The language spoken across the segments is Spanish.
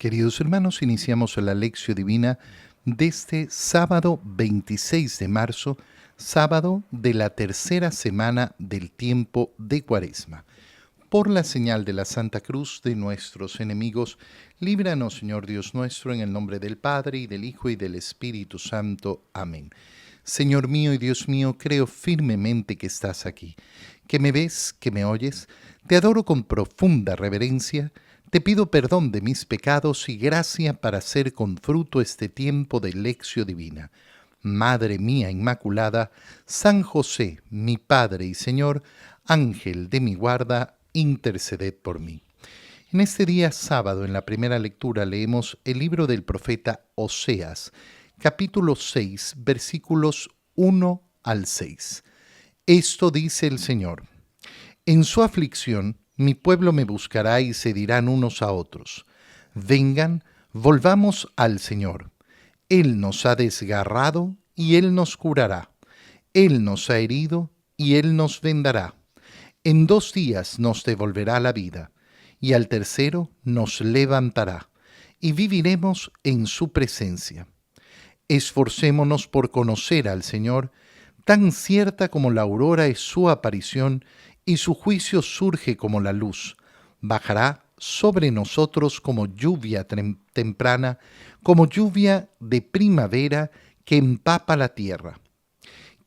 Queridos hermanos, iniciamos la Lección Divina de este sábado 26 de marzo, sábado de la tercera semana del tiempo de Cuaresma. Por la señal de la Santa Cruz de nuestros enemigos, líbranos, Señor Dios nuestro, en el nombre del Padre, y del Hijo, y del Espíritu Santo. Amén. Señor mío y Dios mío, creo firmemente que estás aquí, que me ves, que me oyes. Te adoro con profunda reverencia. Te pido perdón de mis pecados y gracia para hacer con fruto este tiempo de lección divina. Madre mía Inmaculada, San José, mi Padre y Señor, Ángel de mi guarda, interceded por mí. En este día sábado, en la primera lectura, leemos el libro del profeta Oseas, capítulo 6, versículos 1 al 6. Esto dice el Señor: en su aflicción, mi pueblo me buscará y se dirán unos a otros: vengan, volvamos al Señor. Él nos ha desgarrado y Él nos curará. Él nos ha herido y Él nos vendará. En 2 días nos devolverá la vida, y al tercero nos levantará, y viviremos en su presencia. Esforcémonos por conocer al Señor, tan cierta como la aurora es su aparición, y su juicio surge como la luz. Bajará sobre nosotros como lluvia temprana, como lluvia de primavera que empapa la tierra.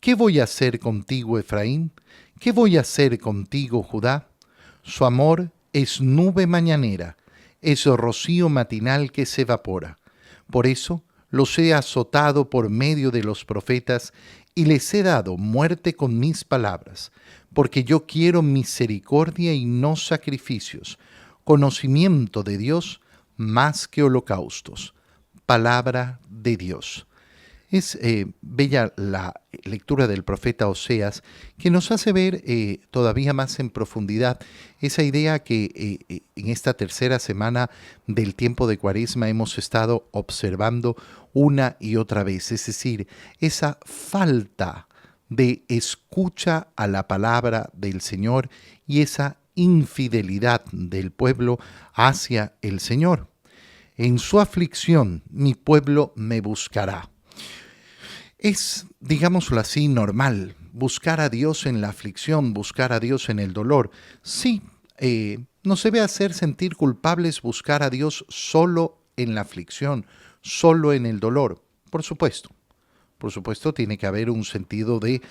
¿Qué voy a hacer contigo, Efraín? ¿Qué voy a hacer contigo, Judá? Su amor es nube mañanera, es rocío matinal que se evapora. Por eso los he azotado por medio de los profetas y les he dado muerte con mis palabras, porque yo quiero misericordia y no sacrificios, conocimiento de Dios más que holocaustos. Palabra de Dios. Es bella la lectura del profeta Oseas, que nos hace ver todavía más en profundidad esa idea que en esta tercera semana del tiempo de Cuaresma hemos estado observando una y otra vez, es decir, esa falta de escucha a la palabra del Señor y esa infidelidad del pueblo hacia el Señor. En su aflicción mi pueblo me buscará. Es, digámoslo así, normal buscar a Dios en la aflicción, buscar a Dios en el dolor. Sí, nos debe hacer sentir culpables buscar a Dios solo en la aflicción, solo en el dolor. Por supuesto. Por supuesto, tiene que haber un sentido de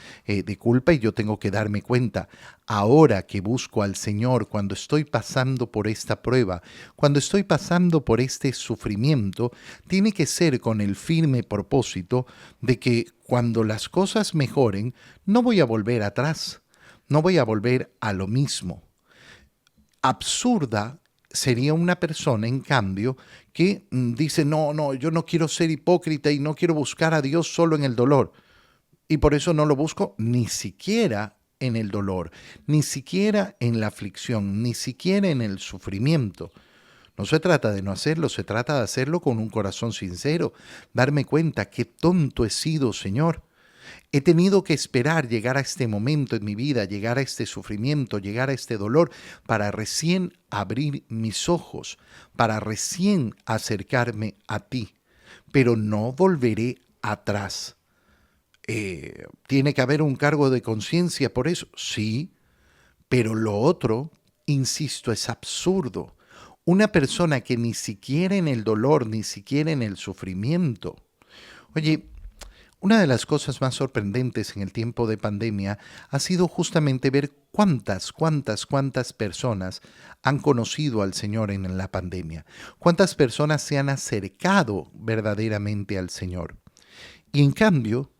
culpa y yo tengo que darme cuenta. Ahora que busco al Señor, cuando estoy pasando por esta prueba, cuando estoy pasando por este sufrimiento, tiene que ser con el firme propósito de que cuando las cosas mejoren, no voy a volver atrás, no voy a volver a lo mismo. Absurda sería una persona, en cambio, que dice, no, yo no quiero ser hipócrita y no quiero buscar a Dios solo en el dolor. Y por eso no lo busco ni siquiera en el dolor, ni siquiera en la aflicción, ni siquiera en el sufrimiento. No se trata de no hacerlo, se trata de hacerlo con un corazón sincero, darme cuenta qué tonto he sido, Señor. He tenido que esperar llegar a este momento en mi vida, llegar a este sufrimiento, llegar a este dolor, para recién abrir mis ojos, para recién acercarme a ti. Pero no volveré atrás. ¿Tiene que haber un cargo de conciencia por eso? Sí, pero lo otro, insisto, es absurdo. Una persona que ni siquiera en el dolor, ni siquiera en el sufrimiento. Oye, una de las cosas más sorprendentes en el tiempo de pandemia ha sido justamente ver cuántas personas han conocido al Señor en la pandemia, cuántas personas se han acercado verdaderamente al Señor. Y en cambio,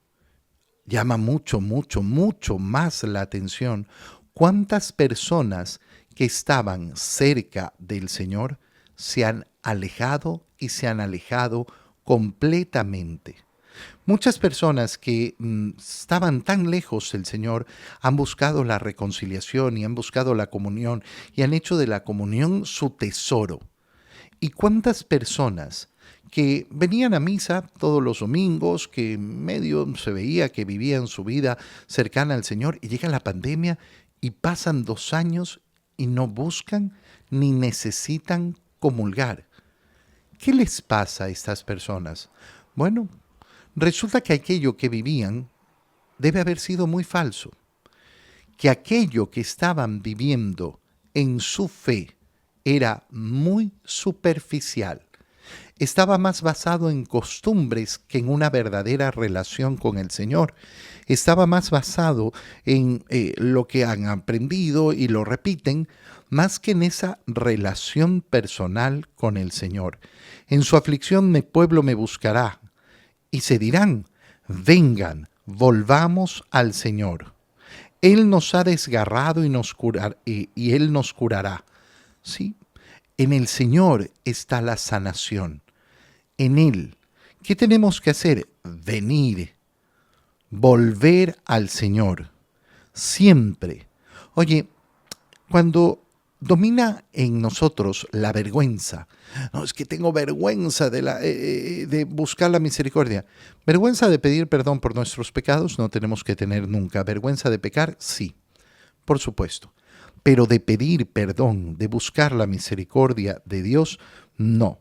llama mucho más la atención cuántas personas que estaban cerca del Señor se han alejado y se han alejado completamente. Muchas personas que estaban tan lejos del Señor han buscado la reconciliación y han buscado la comunión y han hecho de la comunión su tesoro. ¿Y cuántas personas que venían a misa todos los domingos, que medio se veía que vivían su vida cercana al Señor, y llega la pandemia y pasan 2 años y no buscan ni necesitan comulgar? ¿Qué les pasa a estas personas? Bueno, resulta que aquello que vivían debe haber sido muy falso, que aquello que estaban viviendo en su fe era muy superficial, estaba más basado en costumbres que en una verdadera relación con el Señor. Estaba más basado en lo que han aprendido y lo repiten, más que en esa relación personal con el Señor. En su aflicción mi pueblo me buscará y se dirán, vengan, volvamos al Señor. Él nos ha desgarrado y Él nos curará. Sí, en el Señor está la sanación. En Él. ¿Qué tenemos que hacer? Venir, volver al Señor. Siempre. Oye, cuando domina en nosotros la vergüenza, no, es que tengo vergüenza de buscar la misericordia. Vergüenza de pedir perdón por nuestros pecados no tenemos que tener nunca. Vergüenza de pecar, sí, por supuesto. Pero de pedir perdón, de buscar la misericordia de Dios, no.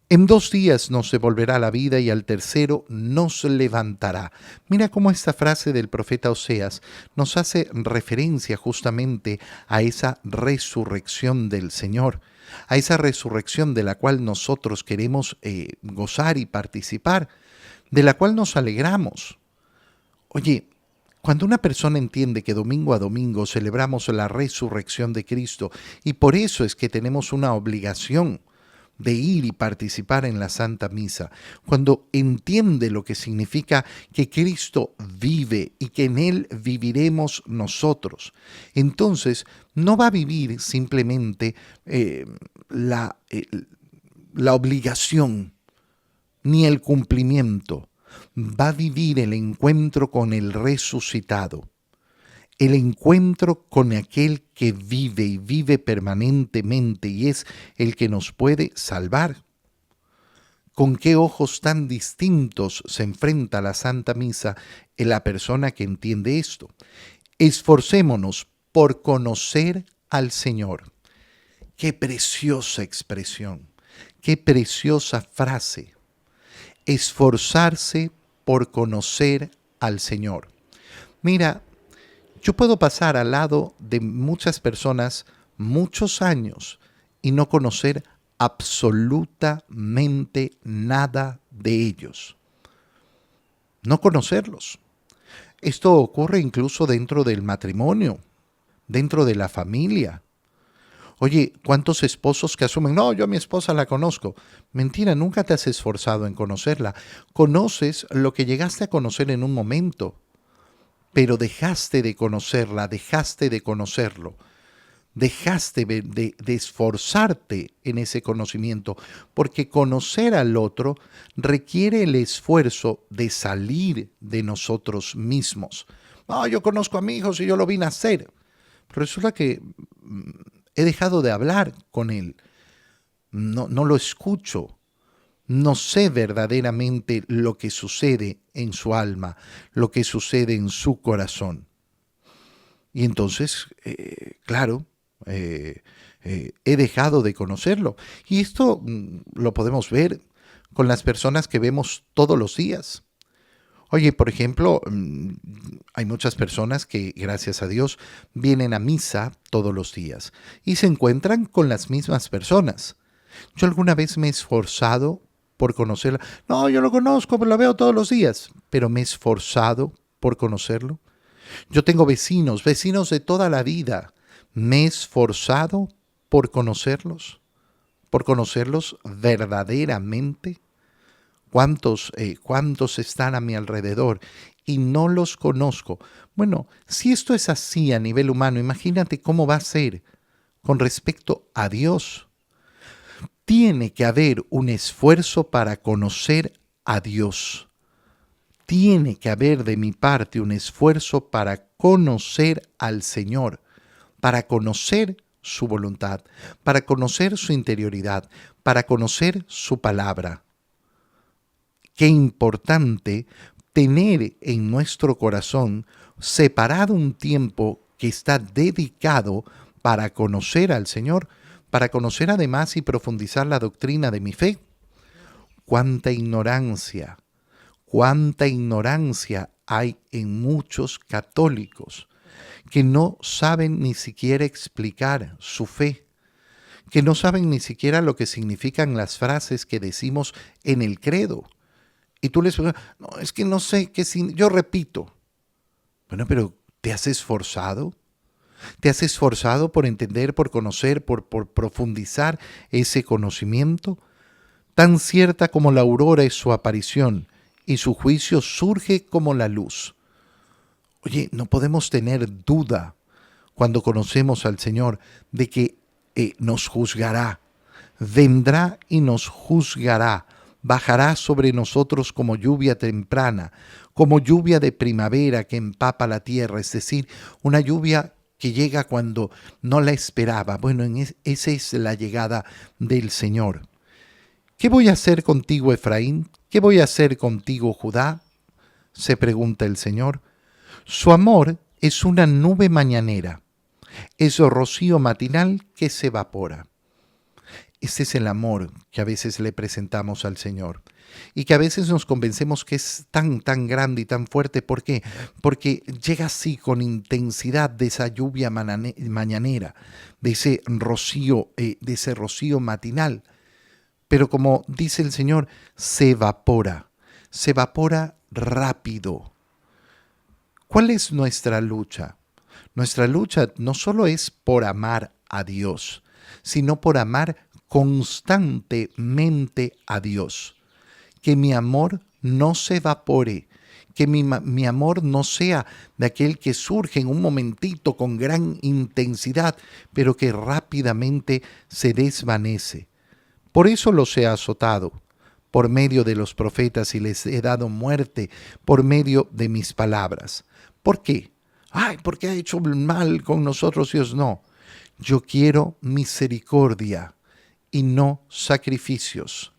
En 2 días nos devolverá la vida y al tercero nos levantará. Mira cómo esta frase del profeta Oseas nos hace referencia justamente a esa resurrección del Señor, a esa resurrección de la cual nosotros queremos gozar y participar, de la cual nos alegramos. Oye, cuando una persona entiende que domingo a domingo celebramos la resurrección de Cristo y por eso es que tenemos una obligación de ir y participar en la Santa Misa, cuando entiende lo que significa que Cristo vive y que en Él viviremos nosotros, entonces no va a vivir simplemente la obligación ni el cumplimiento, va a vivir el encuentro con el resucitado, el encuentro con aquel que vive y vive permanentemente y es el que nos puede salvar. ¿Con qué ojos tan distintos se enfrenta la Santa Misa en la persona que entiende esto? Esforcémonos por conocer al Señor. Qué preciosa expresión, qué preciosa frase. Esforzarse por conocer al Señor. Mira, yo puedo pasar al lado de muchas personas muchos años y no conocer absolutamente nada de ellos. No conocerlos. Esto ocurre incluso dentro del matrimonio, dentro de la familia. Oye, ¿cuántos esposos que asumen, no, yo a mi esposa la conozco? Mentira, nunca te has esforzado en conocerla. Conoces lo que llegaste a conocer en un momento, pero dejaste de conocerla, dejaste de conocerlo, dejaste de esforzarte en ese conocimiento, porque conocer al otro requiere el esfuerzo de salir de nosotros mismos. No, yo conozco a mi hijo si yo lo vi nacer. Resulta que he dejado de hablar con él, no lo escucho, no sé verdaderamente lo que sucede en su alma, lo que sucede en su corazón. Y entonces, claro, he dejado de conocerlo. Y esto lo podemos ver con las personas que vemos todos los días. Oye, por ejemplo, hay muchas personas que, gracias a Dios, vienen a misa todos los días y se encuentran con las mismas personas. Yo alguna vez me he esforzado por conocerla. No, yo lo conozco, pero lo veo todos los días, pero me he esforzado por conocerlo. Yo tengo vecinos de toda la vida. Me he esforzado por conocerlos verdaderamente. ¿Cuántos están a mi alrededor y no los conozco? Bueno, si esto es así a nivel humano, imagínate cómo va a ser con respecto a Dios. Tiene que haber un esfuerzo para conocer a Dios. Tiene que haber de mi parte un esfuerzo para conocer al Señor, para conocer su voluntad, para conocer su interioridad, para conocer su palabra. Qué importante tener en nuestro corazón separado un tiempo que está dedicado para conocer al Señor, para conocer además y profundizar la doctrina de mi fe. Cuánta ignorancia hay en muchos católicos que no saben ni siquiera explicar su fe, que no saben ni siquiera lo que significan las frases que decimos en el credo. Y tú les preguntas, no, es que no sé qué significa, yo repito. Bueno, pero ¿te has esforzado? ¿Te has esforzado por entender, por conocer, por profundizar ese conocimiento? Tan cierta como la aurora es su aparición, y su juicio surge como la luz. Oye, no podemos tener duda cuando conocemos al Señor de que nos juzgará, vendrá y nos juzgará, bajará sobre nosotros como lluvia temprana, como lluvia de primavera que empapa la tierra, es decir, una lluvia que llega cuando no la esperaba. Bueno, esa es la llegada del Señor. ¿Qué voy a hacer contigo, Efraín? ¿Qué voy a hacer contigo, Judá? Se pregunta el Señor. Su amor es una nube mañanera, es rocío matinal que se evapora. Este es el amor que a veces le presentamos al Señor y que a veces nos convencemos que es tan grande y tan fuerte. ¿Por qué? Porque llega así con intensidad de esa lluvia mañanera, de ese rocío matinal. Pero como dice el Señor, se evapora rápido. ¿Cuál es nuestra lucha? Nuestra lucha no solo es por amar a Dios, sino por amar constantemente a Dios. Que mi amor no se evapore, que mi amor no sea de aquel que surge en un momentito con gran intensidad, pero que rápidamente se desvanece. Por eso los he azotado por medio de los profetas y les he dado muerte por medio de mis palabras. ¿Por qué? Ay, porque ha hecho mal con nosotros Dios. No, yo quiero misericordia y no sacrificios.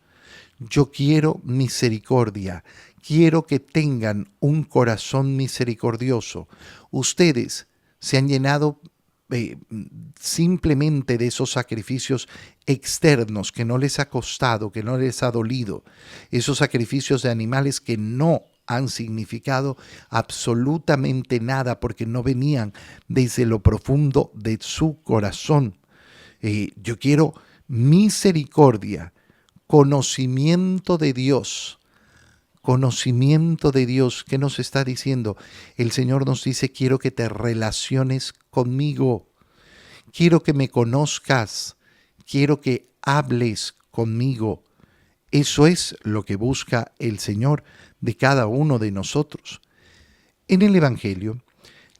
Yo quiero misericordia. Quiero que tengan un corazón misericordioso. Ustedes se han llenado simplemente de esos sacrificios externos que no les ha costado, que no les ha dolido, esos sacrificios de animales que no han significado absolutamente nada porque no venían desde lo profundo de su corazón. Yo quiero misericordia, conocimiento de Dios. Conocimiento de Dios. ¿Qué nos está diciendo? El Señor nos dice, quiero que te relaciones conmigo. Quiero que me conozcas. Quiero que hables conmigo. Eso es lo que busca el Señor de cada uno de nosotros. En el Evangelio,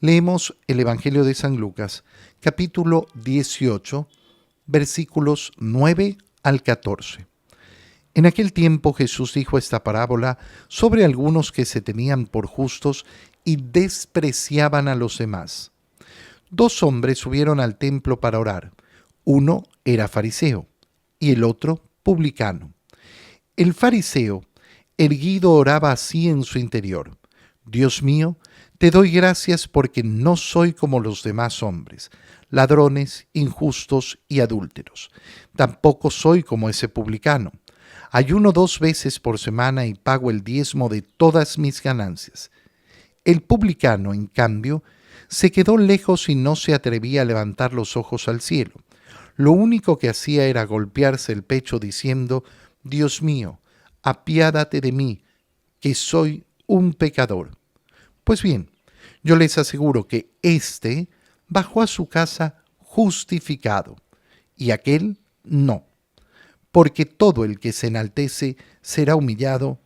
leemos el Evangelio de San Lucas, capítulo 18, versículos 9 al 14. En aquel tiempo Jesús dijo esta parábola sobre algunos que se tenían por justos y despreciaban a los demás. Dos hombres subieron al templo para orar. Uno era fariseo y el otro publicano. El fariseo, erguido, oraba así en su interior: Dios mío, te doy gracias porque no soy como los demás hombres, ladrones, injustos y adúlteros. Tampoco soy como ese publicano. Ayuno 2 veces por semana y pago el diezmo de todas mis ganancias. El publicano, en cambio, se quedó lejos y no se atrevía a levantar los ojos al cielo. Lo único que hacía era golpearse el pecho diciendo: Dios mío, apiádate de mí, que soy un pecador. Pues bien, yo les aseguro que éste bajó a su casa justificado, y aquel no. Porque todo el que se enaltece será humillado,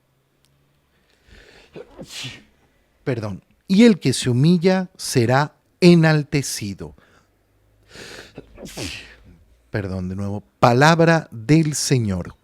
y el que se humilla será enaltecido. De nuevo, palabra del Señor.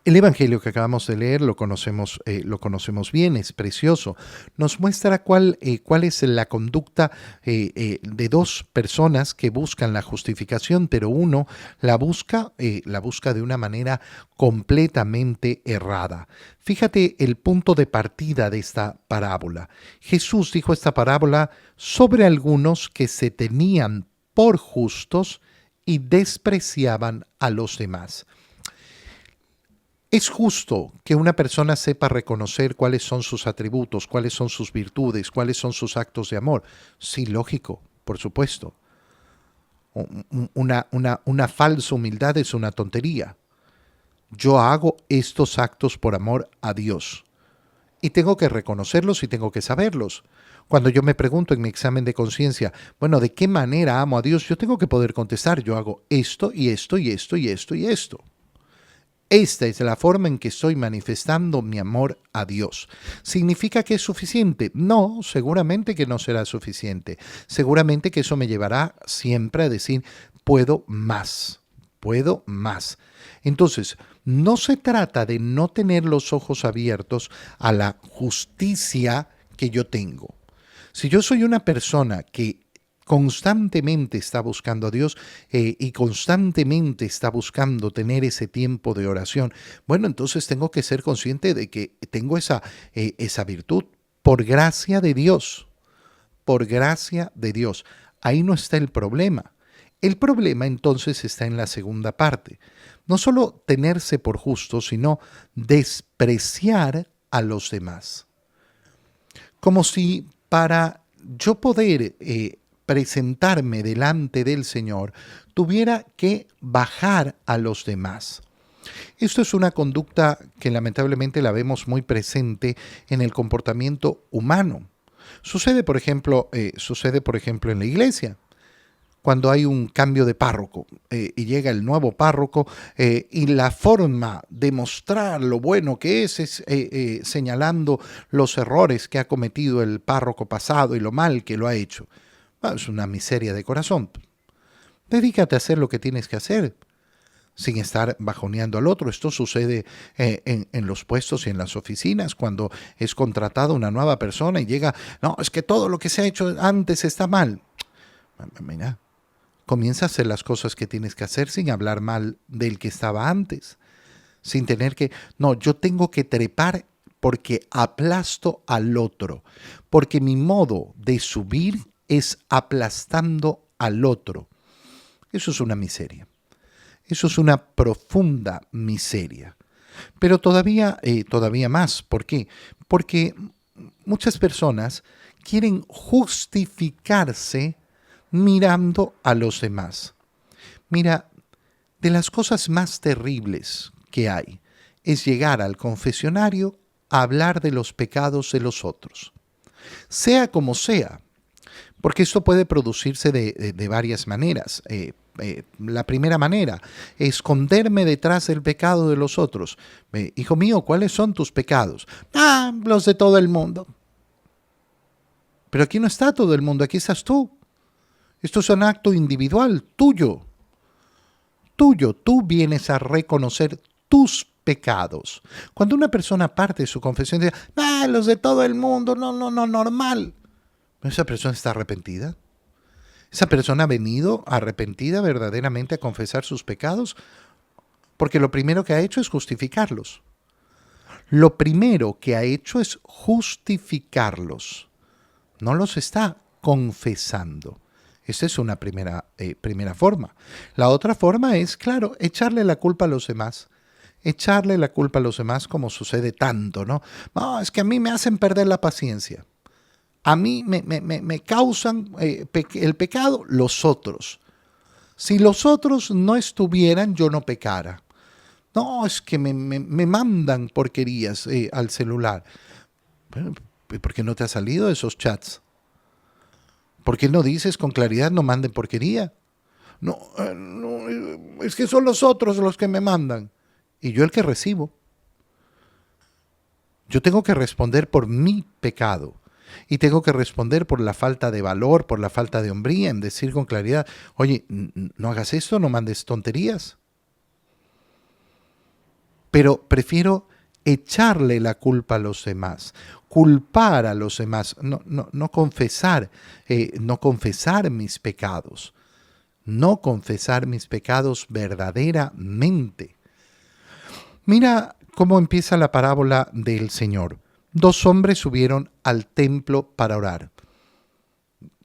El Evangelio que acabamos de leer lo conocemos bien, es precioso. Nos muestra cuál es la conducta de dos personas que buscan la justificación, pero uno la busca de una manera completamente errada. Fíjate el punto de partida de esta parábola. Jesús dijo esta parábola sobre algunos que se tenían por justos y despreciaban a los demás. ¿Es justo que una persona sepa reconocer cuáles son sus atributos, cuáles son sus virtudes, cuáles son sus actos de amor? Sí, lógico, por supuesto. Una falsa humildad es una tontería. Yo hago estos actos por amor a Dios. Y tengo que reconocerlos y tengo que saberlos. Cuando yo me pregunto en mi examen de conciencia, bueno, ¿de qué manera amo a Dios? Yo tengo que poder contestar, yo hago esto y esto y esto y esto y esto. Esta es la forma en que estoy manifestando mi amor a Dios. ¿Significa que es suficiente? No, seguramente que no será suficiente. Seguramente que eso me llevará siempre a decir, puedo más, puedo más. Entonces, no se trata de no tener los ojos abiertos a la justicia que yo tengo. Si yo soy una persona que constantemente está buscando a Dios y constantemente está buscando tener ese tiempo de oración, bueno, entonces tengo que ser consciente de que tengo esa virtud por gracia de Dios, por gracia de Dios. Ahí no está el problema. El problema entonces está en la segunda parte. No solo tenerse por justo, sino despreciar a los demás. Como si para yo poder presentarme delante del Señor, tuviera que bajar a los demás. Esto es una conducta que lamentablemente la vemos muy presente en el comportamiento humano. Sucede por ejemplo en la iglesia, cuando hay un cambio de párroco y llega el nuevo párroco y la forma de mostrar lo bueno que es señalando los errores que ha cometido el párroco pasado y lo mal que lo ha hecho. Bueno, es una miseria de corazón. Dedícate a hacer lo que tienes que hacer sin estar bajoneando al otro. Esto sucede en los puestos y en las oficinas cuando es contratada una nueva persona y llega, no, es que todo lo que se ha hecho antes está mal. Mira, comienza a hacer las cosas que tienes que hacer sin hablar mal del que estaba antes, sin tener que, no, yo tengo que trepar porque aplasto al otro, porque mi modo de subir es aplastando al otro. Eso es una miseria. Eso es una profunda miseria. Pero todavía más. ¿Por qué? Porque muchas personas quieren justificarse mirando a los demás. Mira, de las cosas más terribles que hay es llegar al confesionario a hablar de los pecados de los otros. Sea como sea, porque esto puede producirse de varias maneras. La primera manera, esconderme detrás del pecado de los otros. Hijo mío, ¿cuáles son tus pecados? Ah, los de todo el mundo. Pero aquí no está todo el mundo, aquí estás tú. Esto es un acto individual, tuyo. Tuyo, tú vienes a reconocer tus pecados. Cuando una persona parte de su confesión dice, ah, los de todo el mundo, no, normal. ¿Esa persona está arrepentida? ¿Esa persona ha venido arrepentida verdaderamente a confesar sus pecados? Porque lo primero que ha hecho es justificarlos. Lo primero que ha hecho es justificarlos. No los está confesando. Esa es una primera forma. La otra forma es, claro, echarle la culpa a los demás. Echarle la culpa a los demás como sucede tanto, ¿no? No, es que a mí me hacen perder la paciencia. A mí me causan el pecado los otros. Si los otros no estuvieran, yo no pecara. No, es que me mandan porquerías al celular. Bueno, ¿por qué no te ha salido de esos chats? ¿Por qué no dices con claridad no manden porquería? No, es que son los otros los que me mandan. Y yo el que recibo. Yo tengo que responder por mi pecado. Y tengo que responder por la falta de valor, por la falta de hombría, en decir con claridad, oye, no hagas esto, no mandes tonterías. Pero prefiero echarle la culpa a los demás, culpar a los demás, no confesar mis pecados, no confesar mis pecados verdaderamente. Mira cómo empieza la parábola del Señor. 2 hombres subieron al templo para orar.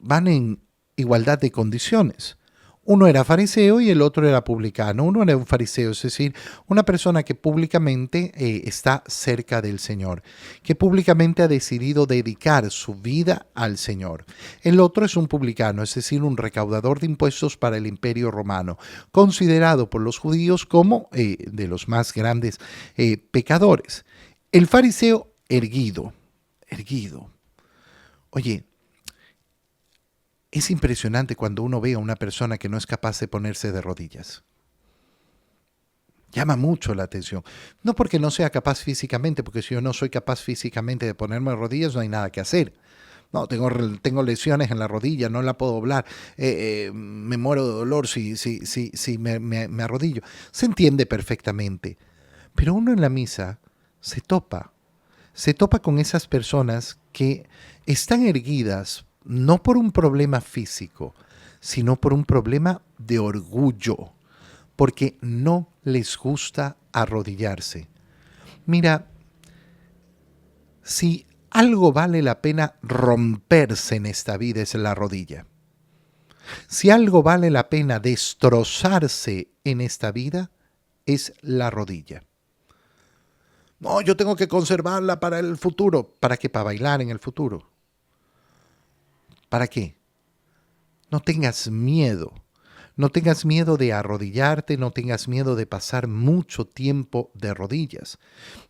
Van en igualdad de condiciones. Uno era fariseo y el otro era publicano. Uno era un fariseo, es decir, una persona que públicamente está cerca del Señor, que públicamente ha decidido dedicar su vida al Señor. El otro es un publicano, es decir, un recaudador de impuestos para el Imperio Romano, considerado por los judíos como de los más grandes pecadores. El fariseo erguido, erguido. Oye, es impresionante cuando uno ve a una persona que no es capaz de ponerse de rodillas. Llama mucho la atención. No porque no sea capaz físicamente, porque si yo no soy capaz físicamente de ponerme de rodillas, no hay nada que hacer. No, tengo lesiones en la rodilla, no la puedo doblar, me muero de dolor si me arrodillo. Se entiende perfectamente. Pero uno en la misa se topa con esas personas que están erguidas no por un problema físico, sino por un problema de orgullo, porque no les gusta arrodillarse. Mira, si algo vale la pena romperse en esta vida es la rodilla. Si algo vale la pena destrozarse en esta vida es la rodilla. No, yo tengo que conservarla para el futuro. ¿Para qué? Para bailar en el futuro. ¿Para qué? No tengas miedo. No tengas miedo de arrodillarte, no tengas miedo de pasar mucho tiempo de rodillas.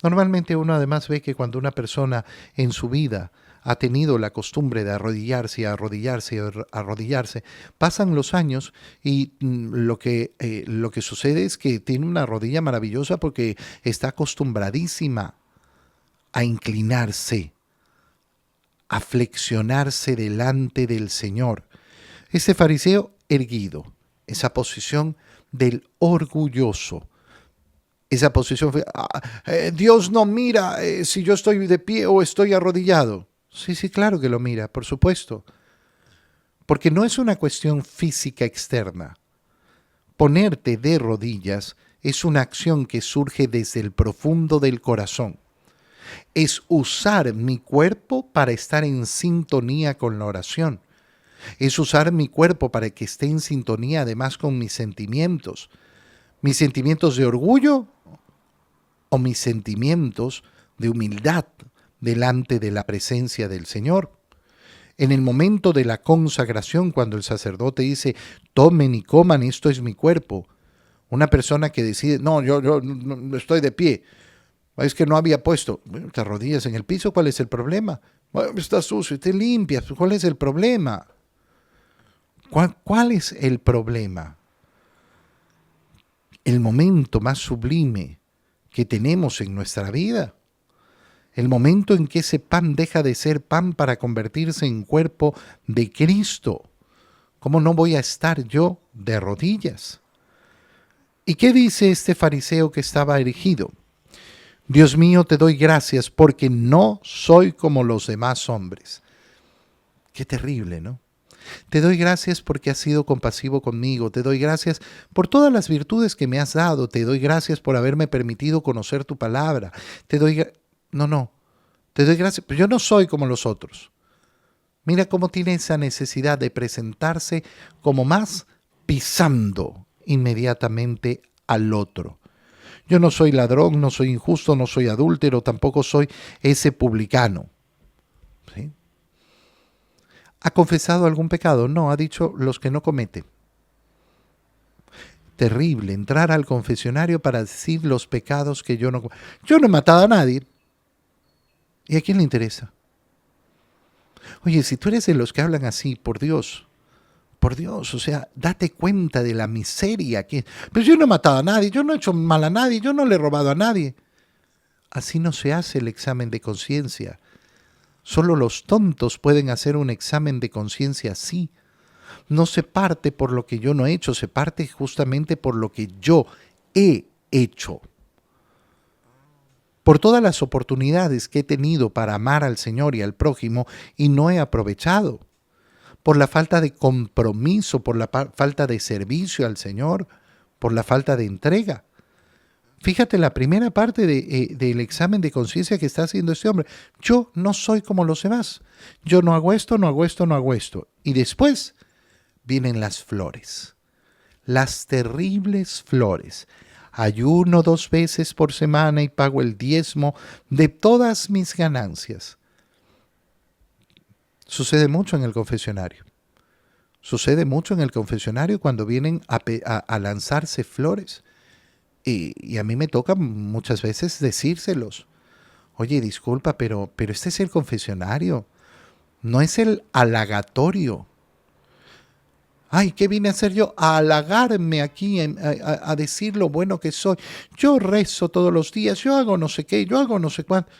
Normalmente uno además ve que cuando una persona en su vida ha tenido la costumbre de arrodillarse, arrodillarse, arrodillarse, pasan los años y lo que sucede es que tiene una rodilla maravillosa porque está acostumbradísima a inclinarse, a flexionarse delante del Señor. Este fariseo erguido, esa posición del orgulloso, esa posición, Dios no mira si yo estoy de pie o estoy arrodillado. Sí, sí, claro que lo mira, por supuesto, porque no es una cuestión física externa. Ponerte de rodillas es una acción que surge desde el profundo del corazón. Es usar mi cuerpo para estar en sintonía con la oración. Es usar mi cuerpo para que esté en sintonía además con mis sentimientos de orgullo o mis sentimientos de humildad delante de la presencia del Señor. En el momento de la consagración, cuando el sacerdote dice, tomen y coman, esto es mi cuerpo. Una persona que decide, no, yo no estoy de pie, es que no había puesto, bueno, te arrodillas en el piso, ¿cuál es el problema? Bueno, está sucio, te limpias, ¿cuál es el problema? ¿Cuál es el problema? El momento más sublime que tenemos en nuestra vida, el momento en que ese pan deja de ser pan para convertirse en cuerpo de Cristo. ¿Cómo no voy a estar yo de rodillas? ¿Y qué dice este fariseo que estaba erigido? Dios mío, te doy gracias porque no soy como los demás hombres. Qué terrible, ¿no? Te doy gracias porque has sido compasivo conmigo. Te doy gracias por todas las virtudes que me has dado. Te doy gracias por haberme permitido conocer tu palabra. Te doy gracias, pero yo no soy como los otros. Mira cómo tiene esa necesidad de presentarse como más pisando inmediatamente al otro. Yo no soy ladrón, no soy injusto, no soy adúltero, tampoco soy ese publicano. ¿Sí? ¿Ha confesado algún pecado? No, ha dicho los que no comete. Terrible, entrar al confesionario para decir los pecados que yo no cometo. Yo no he matado a nadie. ¿Y a quién le interesa? Oye, si tú eres de los que hablan así, por Dios, o sea, date cuenta de la miseria que... Pero yo no he matado a nadie, yo no he hecho mal a nadie, yo no le he robado a nadie. Así no se hace el examen de conciencia. Solo los tontos pueden hacer un examen de conciencia así. No se parte por lo que yo no he hecho, se parte justamente por lo que yo he hecho. Por todas las oportunidades que he tenido para amar al Señor y al prójimo y no he aprovechado. Por la falta de compromiso, por la falta de servicio al Señor, por la falta de entrega. Fíjate la primera parte del examen de conciencia que está haciendo este hombre. Yo no soy como los demás. Yo no hago esto, no hago esto, no hago esto. Y después vienen las flores. las terribles flores. Ayuno 2 veces por semana y pago el diezmo de todas mis ganancias. Sucede mucho en el confesionario. Sucede mucho en el confesionario cuando vienen a lanzarse flores. Y a mí me toca muchas veces decírselos. Oye, disculpa, pero este es el confesionario, no es el halagatorio. Ay, ¿qué vine a hacer yo? A halagarme aquí, a decir lo bueno que soy. Yo rezo todos los días, yo hago no sé qué, yo hago no sé cuánto.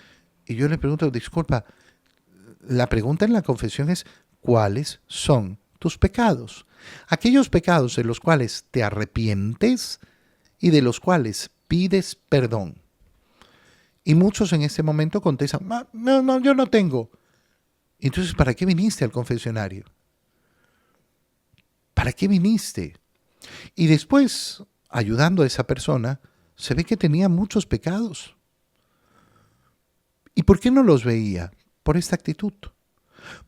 Y yo le pregunto, disculpa, la pregunta en la confesión es, ¿cuáles son tus pecados? Aquellos pecados de los cuales te arrepientes y de los cuales pides perdón. Y muchos en este momento contestan, no, yo no tengo. Entonces, ¿para qué viniste al confesionario? ¿Para qué viniste? Y después, ayudando a esa persona, se ve que tenía muchos pecados. ¿Y por qué no los veía? Por esta actitud.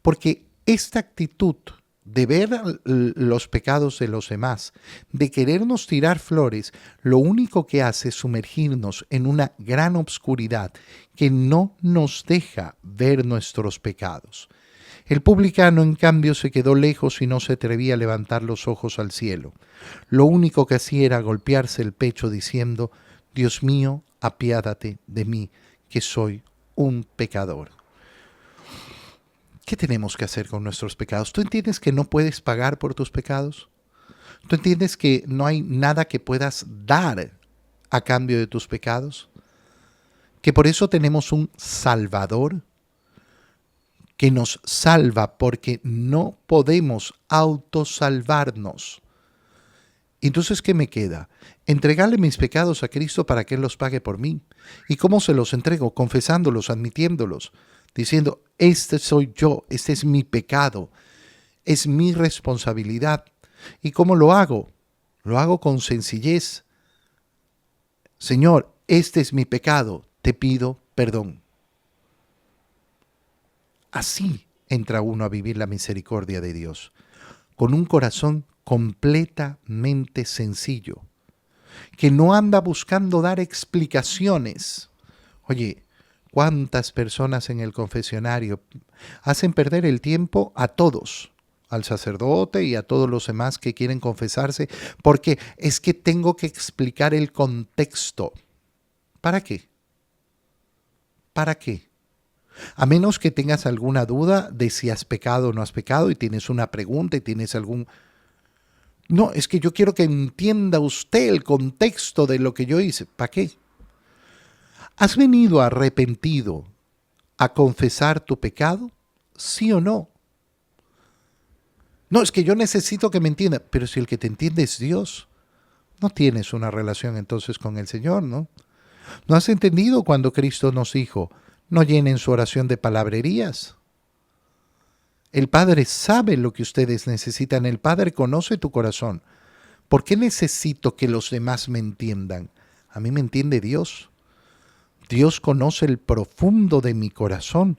Porque esta actitud de ver los pecados de los demás, de querernos tirar flores, lo único que hace es sumergirnos en una gran obscuridad que no nos deja ver nuestros pecados. El publicano, en cambio, se quedó lejos y no se atrevía a levantar los ojos al cielo. Lo único que hacía era golpearse el pecho diciendo, Dios mío, apiádate de mí, que soy un pecador. ¿Qué tenemos que hacer con nuestros pecados? ¿Tú entiendes que no puedes pagar por tus pecados? ¿Tú entiendes que no hay nada que puedas dar a cambio de tus pecados? Que por eso tenemos un Salvador que nos salva porque no podemos autosalvarnos. Entonces, ¿qué me queda? Entregarle mis pecados a Cristo para que Él los pague por mí. ¿Y cómo se los entrego? Confesándolos, admitiéndolos, diciendo, este soy yo, este es mi pecado, es mi responsabilidad. ¿Y cómo lo hago? Lo hago con sencillez. Señor, este es mi pecado, te pido perdón. Así entra uno a vivir la misericordia de Dios, con un corazón completamente sencillo, que no anda buscando dar explicaciones. Oye, ¿cuántas personas en el confesionario hacen perder el tiempo a todos? Al sacerdote y a todos los demás que quieren confesarse, porque es que tengo que explicar el contexto. ¿Para qué? ¿Para qué? A menos que tengas alguna duda de si has pecado o no has pecado y tienes una pregunta y tienes algún... No, es que yo quiero que entienda usted el contexto de lo que yo hice. ¿Para qué? ¿Has venido arrepentido a confesar tu pecado? ¿Sí o no? No, es que yo necesito que me entienda. Pero si el que te entiende es Dios, no tienes una relación entonces con el Señor, ¿no? ¿No has entendido cuando Cristo nos dijo, no llenen su oración de palabrerías? El Padre sabe lo que ustedes necesitan. El Padre conoce tu corazón. ¿Por qué necesito que los demás me entiendan? A mí me entiende Dios. Dios conoce el profundo de mi corazón.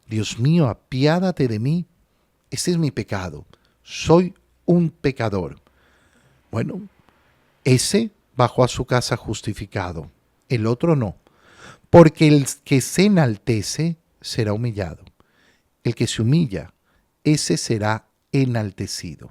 Dios mío, apiádate de mí. Este es mi pecado. Soy un pecador. Bueno, ese bajó a su casa justificado. El otro no. Porque el que se enaltece será humillado. El que se humilla, ese será enaltecido.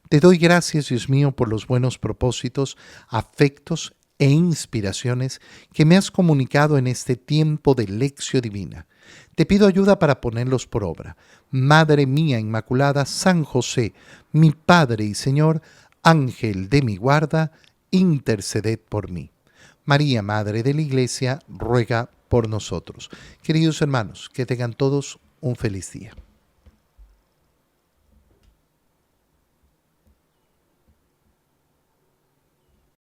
Te doy gracias, Dios mío, por los buenos propósitos, afectos e inspiraciones que me has comunicado en este tiempo de lección divina. Te pido ayuda para ponerlos por obra. Madre mía Inmaculada, San José, mi Padre y Señor, Ángel de mi guarda, interceded por mí. María, Madre de la Iglesia, ruega por nosotros. Queridos hermanos, que tengan todos un feliz día.